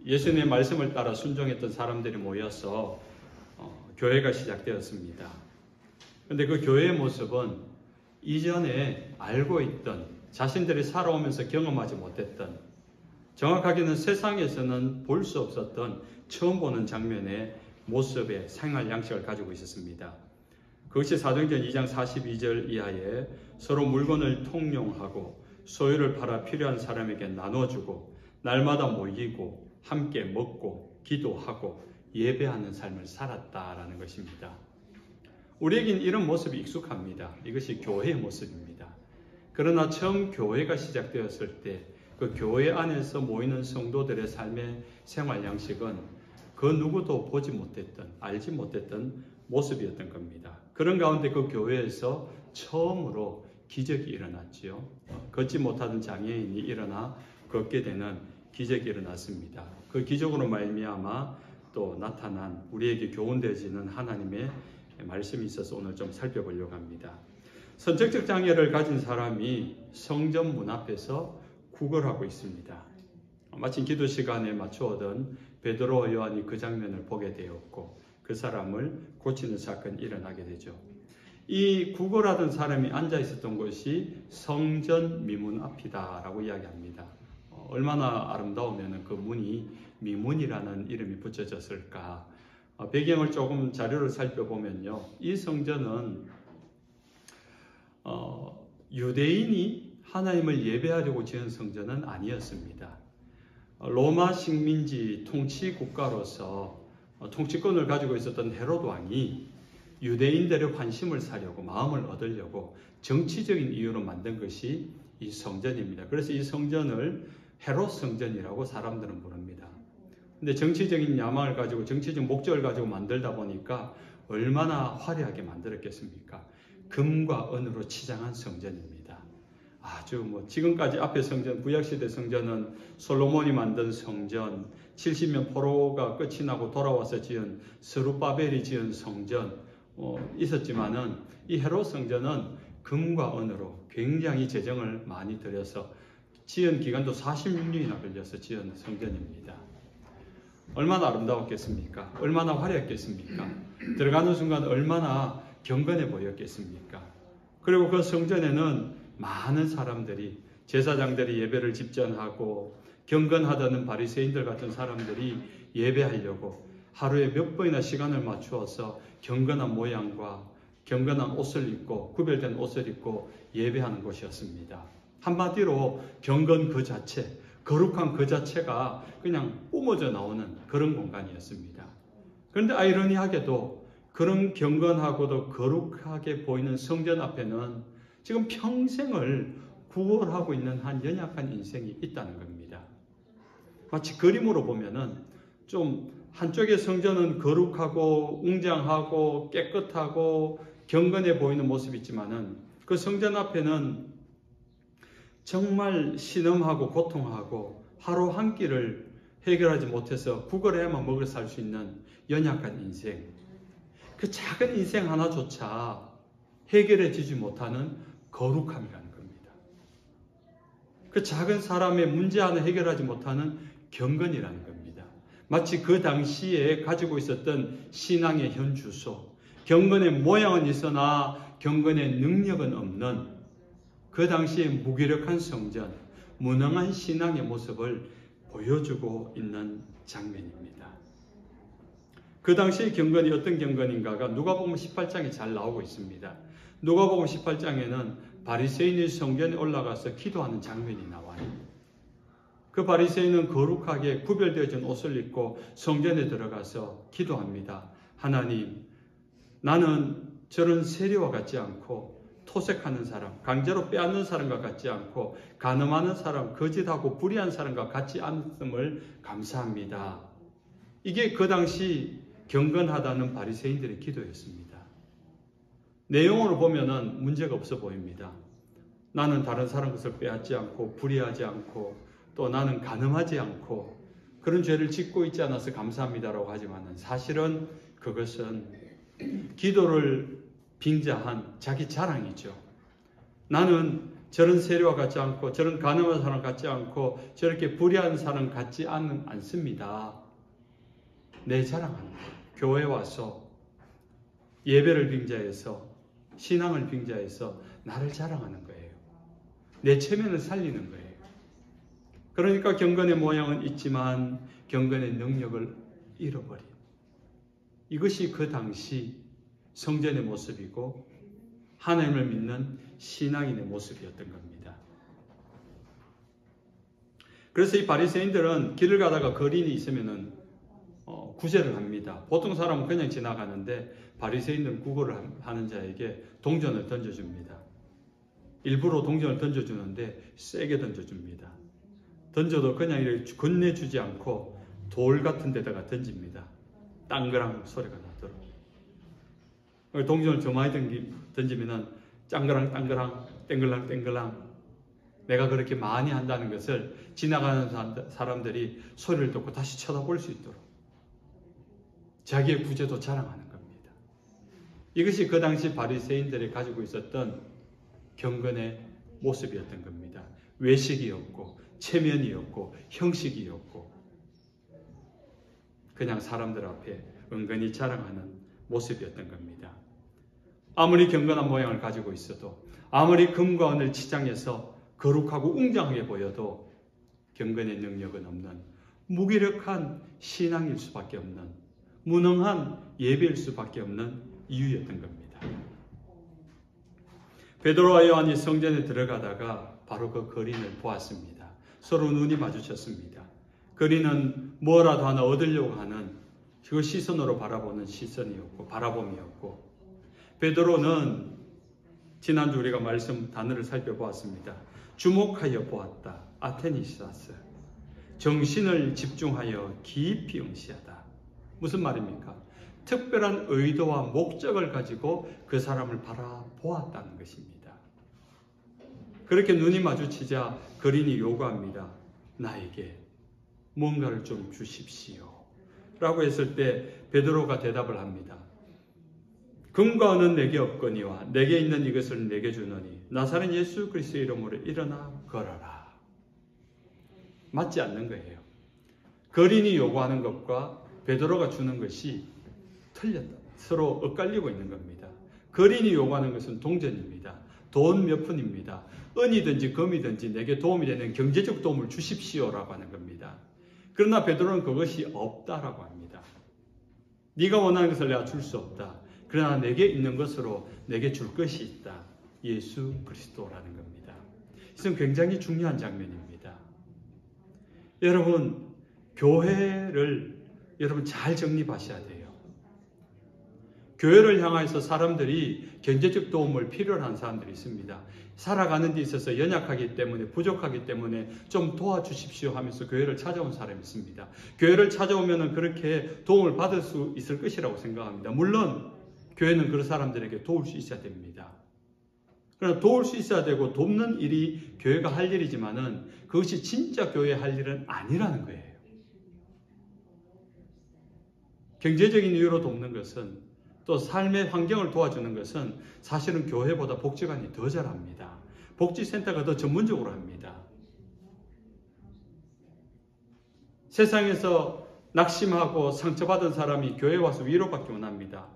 예수님의 말씀을 따라 순종했던 사람들이 모여서 교회가 시작되었습니다. 그런데 그 교회의 모습은 이전에 알고 있던, 자신들이 살아오면서 경험하지 못했던, 정확하게는 세상에서는 볼 수 없었던 처음 보는 장면의 모습의 생활 양식을 가지고 있었습니다. 그것이 사도행전 2장 42절 이하에 서로 물건을 통용하고 소유를 팔아 필요한 사람에게 나눠주고 날마다 모이고 함께 먹고 기도하고 예배하는 삶을 살았다라는 것입니다. 우리에겐 이런 모습이 익숙합니다. 이것이 교회의 모습입니다. 그러나 처음 교회가 시작되었을 때 그 교회 안에서 모이는 성도들의 삶의 생활 양식은 그 누구도 보지 못했던, 알지 못했던 모습이었던 겁니다. 그런 가운데 그 교회에서 처음으로 기적이 일어났지요. 걷지 못하던 장애인이 일어나 걷게 되는 기적이 일어났습니다. 그 기적으로 말미암아 또 나타난 우리에게 교훈되어지는 하나님의 말씀이 있어서 오늘 좀 살펴보려고 합니다. 선천적 장애를 가진 사람이 성전 문 앞에서 구걸하고 있습니다. 마침 기도 시간에 맞추어던 베드로와 요한이 그 장면을 보게 되었고 그 사람을 고치는 사건이 일어나게 되죠. 이 구걸하던 사람이 앉아 있었던 곳이 성전 미문 앞이다라고 이야기합니다. 얼마나 아름다우면 그 문이 미문이라는 이름이 붙여졌을까. 배경을 조금 자료를 살펴보면요, 이 성전은 유대인이 하나님을 예배하려고 지은 성전은 아니었습니다. 로마 식민지 통치 국가로서 통치권을 가지고 있었던 헤롯 왕이 유대인들의 관심을 사려고, 마음을 얻으려고 정치적인 이유로 만든 것이 이 성전입니다. 그래서 이 성전을 헤롯 성전이라고 사람들은 부릅니다. 근데 정치적인 야망을 가지고, 정치적 목적을 가지고 만들다 보니까 얼마나 화려하게 만들었겠습니까? 금과 은으로 치장한 성전입니다. 아주 지금까지 앞에 성전, 구약시대 성전은 솔로몬이 만든 성전, 70년 포로가 끝이 나고 돌아와서 지은 스룹바벨이 지은 성전 있었지만은 이 헤롯 성전은 금과 은으로 굉장히 재정을 많이 들여서 지은 기간도 46년이나 걸려서 지은 성전입니다. 얼마나 아름다웠겠습니까? 얼마나 화려했겠습니까? 들어가는 순간 얼마나 경건해 보였겠습니까? 그리고 그 성전에는 많은 사람들이, 제사장들이 예배를 집전하고 경건하다는 바리새인들 같은 사람들이 예배하려고 하루에 몇 번이나 시간을 맞추어서 경건한 모양과 경건한 옷을 입고, 구별된 옷을 입고 예배하는 곳이었습니다. 한마디로 경건 그 자체, 거룩한 그 자체가 그냥 뿜어져 나오는 그런 공간이었습니다. 그런데 아이러니하게도 그런 경건하고도 거룩하게 보이는 성전 앞에는 지금 평생을 구걸하고 있는 한 연약한 인생이 있다는 겁니다. 마치 그림으로 보면은 좀 한쪽의 성전은 거룩하고 웅장하고 깨끗하고 경건해 보이는 모습이 있지만은 그 성전 앞에는 정말 신음하고 고통하고 하루 한 끼를 해결하지 못해서 구걸해야만 먹을 살 수 있는 연약한 인생, 그 작은 인생 하나조차 해결해지지 못하는 거룩함이라는 겁니다. 그 작은 사람의 문제 하나 해결하지 못하는 경건이라는 겁니다. 마치 그 당시에 가지고 있었던 신앙의 현 주소, 경건의 모양은 있으나 경건의 능력은 없는 그 당시에 무기력한 성전, 무능한 신앙의 모습을 보여주고 있는 장면입니다. 그 당시의 경건이 어떤 경건인가가 누가복음 18장에 잘 나오고 있습니다. 누가복음 18장에는 바리새인이 성전에 올라가서 기도하는 장면이 나와요. 그 바리새인은 거룩하게 구별되어진 옷을 입고 성전에 들어가서 기도합니다. 하나님, 나는 저런 세리와 같지 않고 토색하는 사람, 강제로 빼앗는 사람과 같지 않고 간음하는 사람, 거짓하고 불의한 사람과 같지 않음을 감사합니다. 이게 그 당시 경건하다는 바리새인들의 기도였습니다. 내용으로 보면은 문제가 없어 보입니다. 나는 다른 사람 것을 빼앗지 않고 불의하지 않고 또 나는 간음하지 않고 그런 죄를 짓고 있지 않아서 감사합니다라고 하지만은 사실은 그것은 기도를 빙자한 자기 자랑이죠. 나는 저런 세리와 같지 않고 저런 가늠한 사람 같지 않고 저렇게 불의한 사람 같지 않습니다. 내 자랑하는 거예요. 교회 와서 예배를 빙자해서 신앙을 빙자해서 나를 자랑하는 거예요. 내 체면을 살리는 거예요. 그러니까 경건의 모양은 있지만 경건의 능력을 잃어버린, 이것이 그 당시 성전의 모습이고 하나님을 믿는 신앙인의 모습이었던 겁니다. 그래서 이 바리새인들은 길을 가다가 거린이 있으면은 구제를 합니다. 보통 사람은 그냥 지나가는데 바리새인들은 구걸을 하는 자에게 동전을 던져줍니다. 일부러 동전을 던져주는데 세게 던져줍니다. 던져도 그냥 이렇게 건네주지 않고 돌 같은 데다가 던집니다. 땅그랑 소리가 나도록. 동전을 저 많이 던지면은 짱그랑 땅그랑 땡글랑 땡글랑, 내가 그렇게 많이 한다는 것을 지나가는 사람들이 소리를 듣고 다시 쳐다볼 수 있도록 자기의 구제도 자랑하는 겁니다. 이것이 그 당시 바리새인들이 가지고 있었던 경건의 모습이었던 겁니다. 외식이었고 체면이었고 형식이었고 그냥 사람들 앞에 은근히 자랑하는 모습이었던 겁니다. 아무리 경건한 모양을 가지고 있어도, 아무리 금과 은을 치장해서 거룩하고 웅장하게 보여도 경건의 능력은 없는 무기력한 신앙일 수밖에 없는, 무능한 예배일 수밖에 없는 이유였던 겁니다. 베드로와 요한이 성전에 들어가다가 바로 그 거린을 보았습니다. 서로 눈이 마주쳤습니다. 거린은 뭐라도 하나 얻으려고 하는 그 시선으로 바라보는 시선이었고 바라봄이었고, 베드로는 지난주 우리가 말씀 단어를 살펴보았습니다. 주목하여 보았다. 아테니시다스. 정신을 집중하여 깊이 응시하다. 무슨 말입니까? 특별한 의도와 목적을 가지고 그 사람을 바라보았다는 것입니다. 그렇게 눈이 마주치자 거린이 요구합니다. 나에게 뭔가를 좀 주십시오. 라고 했을 때 베드로가 대답을 합니다. 금과 은은 내게 없거니와 내게 있는 이것을 내게 주노니 나사렛 예수 그리스도의 이름으로 일어나 걸어라. 맞지 않는 거예요. 거린이 요구하는 것과 베드로가 주는 것이 틀렸다. 서로 엇갈리고 있는 겁니다. 거린이 요구하는 것은 동전입니다. 돈 몇 푼입니다. 은이든지 금이든지 내게 도움이 되는 경제적 도움을 주십시오라고 하는 겁니다. 그러나 베드로는 그것이 없다라고 합니다. 네가 원하는 것을 내가 줄 수 없다. 그러나 내게 있는 것으로 내게 줄 것이 있다. 예수 그리스도라는 겁니다. 이것은 굉장히 중요한 장면입니다. 여러분, 교회를 여러분 잘 정립하셔야 돼요. 교회를 향해서 사람들이 경제적 도움을 필요로 하는 사람들이 있습니다. 살아가는 데 있어서 연약하기 때문에, 부족하기 때문에 좀 도와주십시오 하면서 교회를 찾아온 사람이 있습니다. 교회를 찾아오면 그렇게 도움을 받을 수 있을 것이라고 생각합니다. 물론 교회는 그런 사람들에게 도울 수 있어야 됩니다. 그러나 도울 수 있어야 되고 돕는 일이 교회가 할 일이지만은 그것이 진짜 교회의 할 일은 아니라는 거예요. 경제적인 이유로 돕는 것은, 또 삶의 환경을 도와주는 것은 사실은 교회보다 복지관이 더 잘합니다. 복지센터가 더 전문적으로 합니다. 세상에서 낙심하고 상처받은 사람이 교회에 와서 위로받기 원합니다.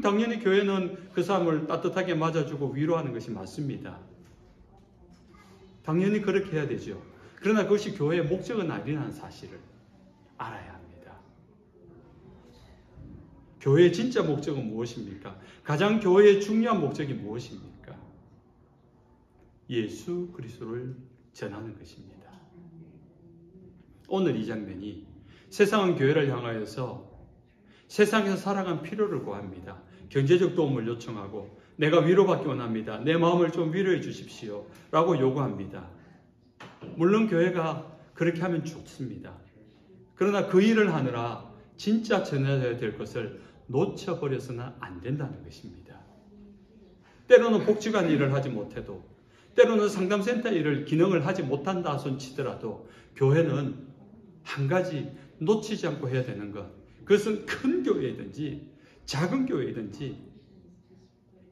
당연히 교회는 그 사람을 따뜻하게 맞아주고 위로하는 것이 맞습니다. 당연히 그렇게 해야 되죠. 그러나 그것이 교회의 목적은 아니라는 사실을 알아야 합니다. 교회의 진짜 목적은 무엇입니까? 가장 교회의 중요한 목적이 무엇입니까? 예수 그리스도를 전하는 것입니다. 오늘 이 장면이 세상은 교회를 향하여서 세상에서 살아간 필요를 구합니다. 경제적 도움을 요청하고 내가 위로받기 원합니다. 내 마음을 좀 위로해 주십시오. 라고 요구합니다. 물론 교회가 그렇게 하면 좋습니다. 그러나 그 일을 하느라 진짜 전해야 될 것을 놓쳐버려서는 안 된다는 것입니다. 때로는 복지관 일을 하지 못해도, 때로는 상담센터 일을 기능을 하지 못한다 손치더라도 교회는 한 가지 놓치지 않고 해야 되는 것, 그것은 큰 교회이든지 작은 교회이든지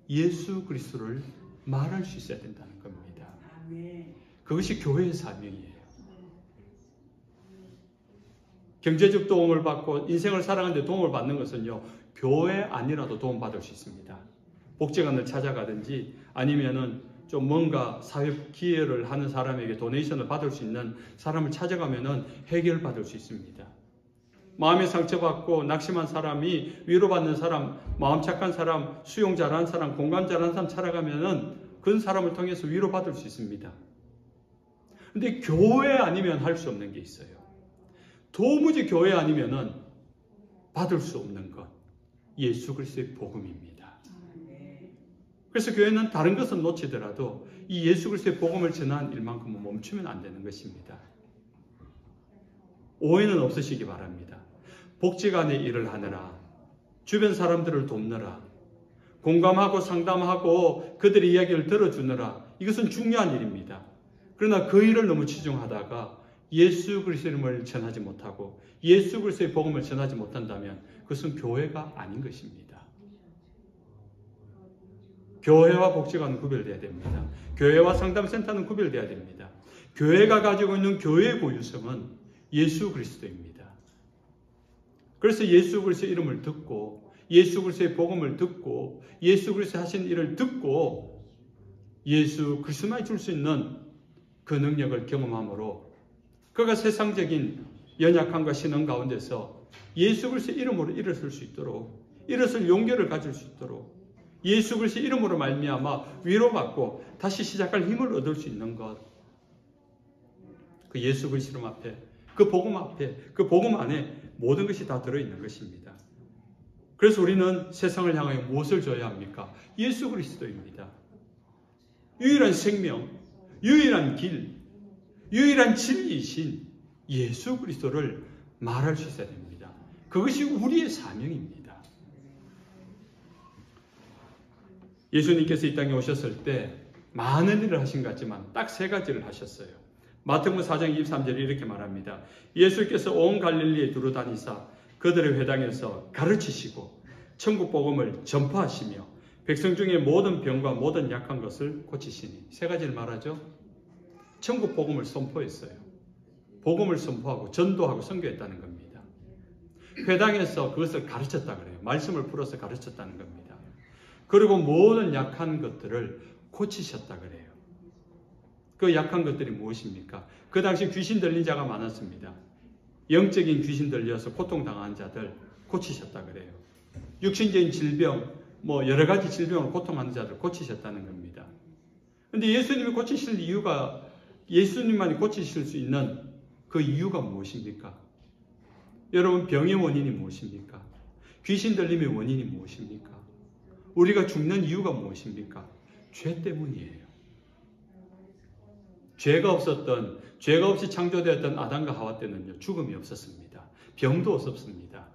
예수 그리스도를 말할 수 있어야 된다는 겁니다. 그것이 교회의 사명이에요. 경제적 도움을 받고 인생을 살아가는데 도움을 받는 것은요, 교회 아니라도 도움받을 수 있습니다. 복지관을 찾아가든지 아니면은 좀 뭔가 사회 기여를 하는 사람에게 도네이션을 받을 수 있는 사람을 찾아가면은 해결받을 수 있습니다. 마음에 상처받고 낙심한 사람이 위로받는 사람, 마음 착한 사람, 수용 잘하는 사람, 공감 잘하는 사람 찾아가면은 그런 사람을 통해서 위로받을 수 있습니다. 근데 교회 아니면 할 수 없는 게 있어요. 도무지 교회 아니면은 받을 수 없는 것, 예수 그리스도의 복음입니다. 그래서 교회는 다른 것은 놓치더라도 이 예수 그리스도의 복음을 전하는 일만큼은 멈추면 안 되는 것입니다. 오해는 없으시기 바랍니다. 복지관의 일을 하느라, 주변 사람들을 돕느라, 공감하고 상담하고 그들의 이야기를 들어주느라, 이것은 중요한 일입니다. 그러나 그 일을 너무 치중하다가 예수 그리스도의 이름을 전하지 못하고 예수 그리스도의 복음을 전하지 못한다면 그것은 교회가 아닌 것입니다. 교회와 복지관은 구별돼야 됩니다. 교회와 상담센터는 구별돼야 됩니다. 교회가 가지고 있는 교회의 고유성은 예수 그리스도입니다. 그래서 예수 그리스도의 이름을 듣고 예수 그리스도의 복음을 듣고 예수 그리스도 하신 일을 듣고 예수 그리스도만이 줄 수 있는 그 능력을 경험함으로 그가 세상적인 연약함과 신앙 가운데서 예수 그리스도의 이름으로 일어설 수 있도록 일어설 용기를 가질 수 있도록 예수 그리스도의 이름으로 말미암아 위로받고 다시 시작할 힘을 얻을 수 있는 것, 그 예수 그리스도 앞에 그 복음 앞에 그 복음 안에 모든 것이 다 들어있는 것입니다. 그래서 우리는 세상을 향하여 무엇을 줘야 합니까? 예수 그리스도입니다. 유일한 생명, 유일한 길, 유일한 진리이신 예수 그리스도를 말할 수 있어야 됩니다. 그것이 우리의 사명입니다. 예수님께서 이 땅에 오셨을 때 많은 일을 하신 것 같지만 딱 세 가지를 하셨어요. 마태복음 4장 23절에 이렇게 말합니다. 예수께서 온 갈릴리에 두루 다니사 그들의 회당에서 가르치시고 천국 복음을 전파하시며 백성 중에 모든 병과 모든 약한 것을 고치시니. 세 가지를 말하죠. 천국 복음을 선포했어요. 복음을 선포하고 전도하고 선교했다는 겁니다. 회당에서 그것을 가르쳤다 그래요. 말씀을 풀어서 가르쳤다는 겁니다. 그리고 모든 약한 것들을 고치셨다 그래요. 그 약한 것들이 무엇입니까? 그 당시 귀신 들린 자가 많았습니다. 영적인 귀신 들려서 고통당한 자들 고치셨다 그래요. 육신적인 질병, 여러 가지 질병으로 고통하는 자들 고치셨다는 겁니다. 그런데 예수님이 고치실 이유가, 예수님만이 고치실 수 있는 그 이유가 무엇입니까? 여러분, 병의 원인이 무엇입니까? 귀신 들림의 원인이 무엇입니까? 우리가 죽는 이유가 무엇입니까? 죄 때문이에요. 죄가 없이 창조되었던 아담과 하와 때는요, 죽음이 없었습니다. 병도 없었습니다.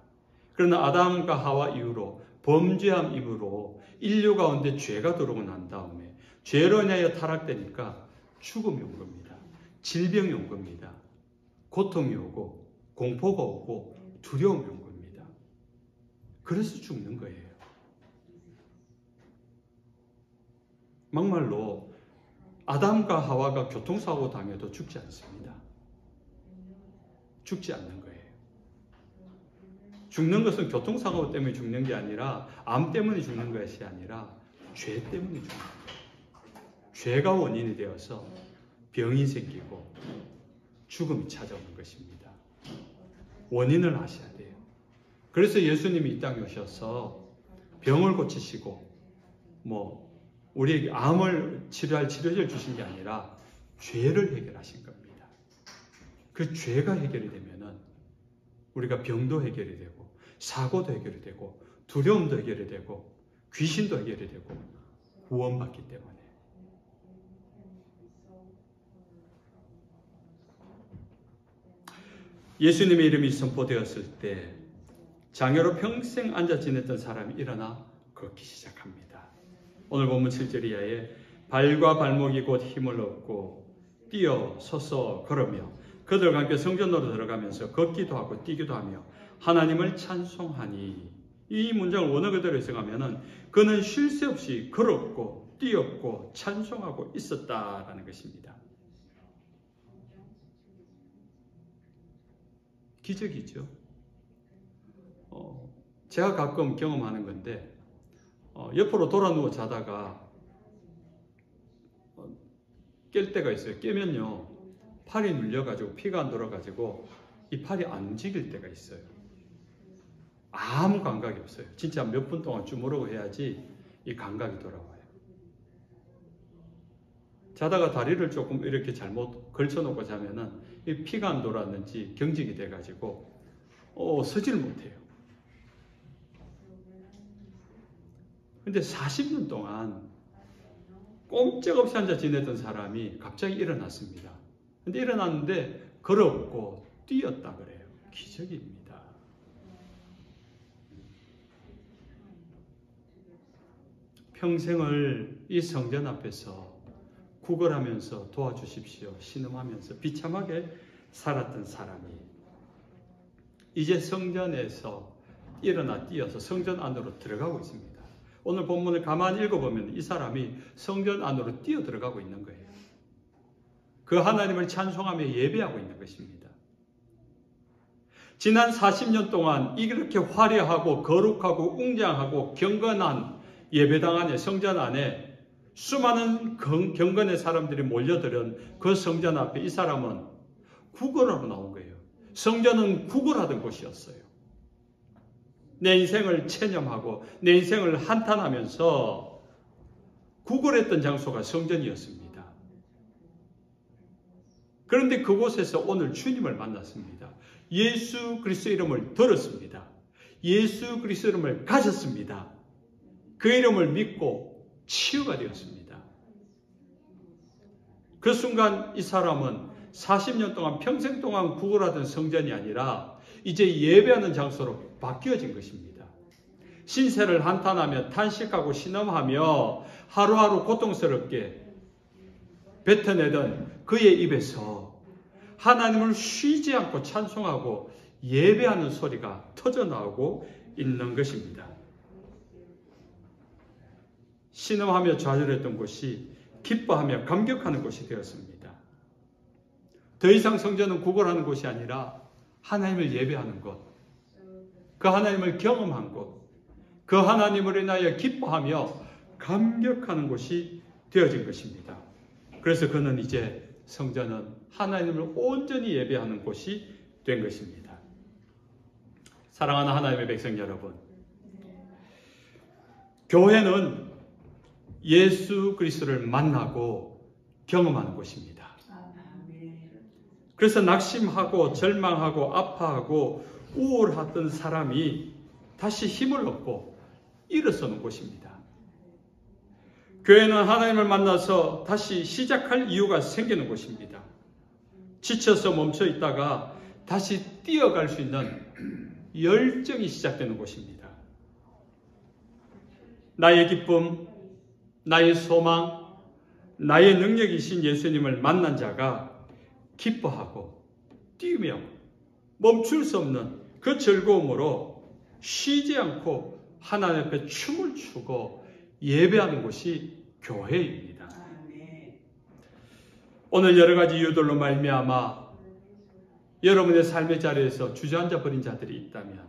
그러나 아담과 하와 이후로 범죄함 이후로 인류 가운데 죄가 들어오고 난 다음에 죄로 인하여 타락되니까 죽음이 온 겁니다. 질병이 온 겁니다. 고통이 오고 공포가 오고 두려움이 온 겁니다. 그래서 죽는 거예요. 막말로 아담과 하와가 교통사고 당해도 죽지 않습니다. 죽지 않는 거예요. 죽는 것은 교통사고 때문에 죽는 게 아니라 암 때문에 죽는 것이 아니라 죄 때문에 죽는 거예요. 죄가 원인이 되어서 병이 생기고 죽음이 찾아오는 것입니다. 원인을 아셔야 돼요. 그래서 예수님이 이 땅에 오셔서 병을 고치시고 우리에게 암을 치료할 치료제를 주신 게 아니라 죄를 해결하신 겁니다. 그 죄가 해결이 되면은 우리가 병도 해결이 되고 사고도 해결이 되고 두려움도 해결이 되고 귀신도 해결이 되고 구원받기 때문에. 예수님의 이름이 선포되었을 때 장애로 평생 앉아 지냈던 사람이 일어나 걷기 시작합니다. 오늘 본문 7절 이하에 발과 발목이 곧 힘을 얻고 뛰어 서서 걸으며 그들과 함께 성전으로 들어가면서 걷기도 하고 뛰기도 하며 하나님을 찬송하니. 이 문장을 원어 그대로 해석하면 그는 쉴 새 없이 걸었고 뛰었고 찬송하고 있었다라는 것입니다. 기적이죠. 제가 가끔 경험하는 건데 옆으로 돌아 누워 자다가 깰 때가 있어요. 깨면요 팔이 눌려가지고 피가 안 돌아가지고 이 팔이 안 움직일 때가 있어요. 아무 감각이 없어요. 진짜 몇 분 동안 주무르고 해야지 이 감각이 돌아와요. 자다가 다리를 조금 이렇게 잘못 걸쳐놓고 자면은 이 피가 안 돌았는지 경직이 돼가지고 서지를 못해요. 근데 40년 동안 꼼짝없이 앉아 지내던 사람이 갑자기 일어났습니다. 근데 일어났는데 걸었고 뛰었다 그래요. 기적입니다. 평생을 이 성전 앞에서 구걸하면서 도와주십시오. 신음하면서 비참하게 살았던 사람이 이제 성전에서 일어나 뛰어서 성전 안으로 들어가고 있습니다. 오늘 본문을 가만히 읽어보면 이 사람이 성전 안으로 뛰어 들어가고 있는 거예요. 그 하나님을 찬송하며 예배하고 있는 것입니다. 지난 40년 동안 이렇게 화려하고 거룩하고 웅장하고 경건한 예배당 안에 성전 안에 수많은 경건의 사람들이 몰려들은 그 성전 앞에 이 사람은 구걸하러 나온 거예요. 성전은 구걸하던 곳이었어요. 내 인생을 체념하고 내 인생을 한탄하면서 구걸했던 장소가 성전이었습니다. 그런데 그곳에서 오늘 주님을 만났습니다. 예수 그리스도 이름을 들었습니다. 예수 그리스도 이름을 가졌습니다. 그 이름을 믿고 치유가 되었습니다. 그 순간 이 사람은 40년 동안 평생 동안 구걸하던 성전이 아니라 이제 예배하는 장소로 바뀌어진 것입니다. 신세를 한탄하며 탄식하고 신음하며 하루하루 고통스럽게 뱉어내던 그의 입에서 하나님을 쉬지 않고 찬송하고 예배하는 소리가 터져나오고 있는 것입니다. 신음하며 좌절했던 곳이 기뻐하며 감격하는 곳이 되었습니다. 더 이상 성전은 구걸하는 곳이 아니라 하나님을 예배하는 곳, 그 하나님을 경험한 곳, 그 하나님을 인하여 기뻐하며 감격하는 곳이 되어진 것입니다. 그래서 그는 이제 성전은 하나님을 온전히 예배하는 곳이 된 것입니다. 사랑하는 하나님의 백성 여러분, 교회는 예수 그리스도를 만나고 경험하는 곳입니다. 그래서 낙심하고 절망하고 아파하고 우울했던 사람이 다시 힘을 얻고 일어서는 곳입니다. 교회는 하나님을 만나서 다시 시작할 이유가 생기는 곳입니다. 지쳐서 멈춰 있다가 다시 뛰어갈 수 있는 열정이 시작되는 곳입니다. 나의 기쁨, 나의 소망, 나의 능력이신 예수님을 만난 자가 기뻐하고 뛰며 멈출 수 없는 그 즐거움으로 쉬지 않고 하나님 앞에 춤을 추고 예배하는 곳이 교회입니다. 오늘 여러 가지 이유들로 말미암아 여러분의 삶의 자리에서 주저앉아 버린 자들이 있다면,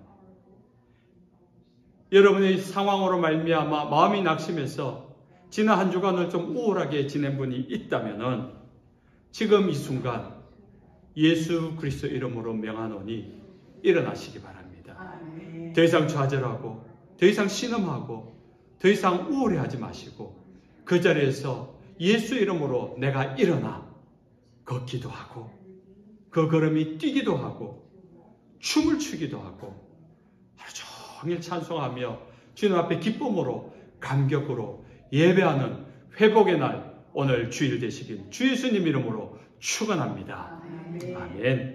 여러분의 상황으로 말미암아 마음이 낙심해서 지난 한 주간을 좀 우울하게 지낸 분이 있다면 지금 이 순간 예수 그리스도 이름으로 명하노니 일어나시기 바랍니다. 더 이상 좌절하고 더 이상 신음하고 더 이상 우울해하지 마시고 그 자리에서 예수 이름으로 내가 일어나 걷기도 하고 그 걸음이 뛰기도 하고 춤을 추기도 하고 하루 종일 찬송하며 주님 앞에 기쁨으로 감격으로 예배하는 회복의 날 오늘 주일 되시길 주 예수님 이름으로 축원합니다. 아멘.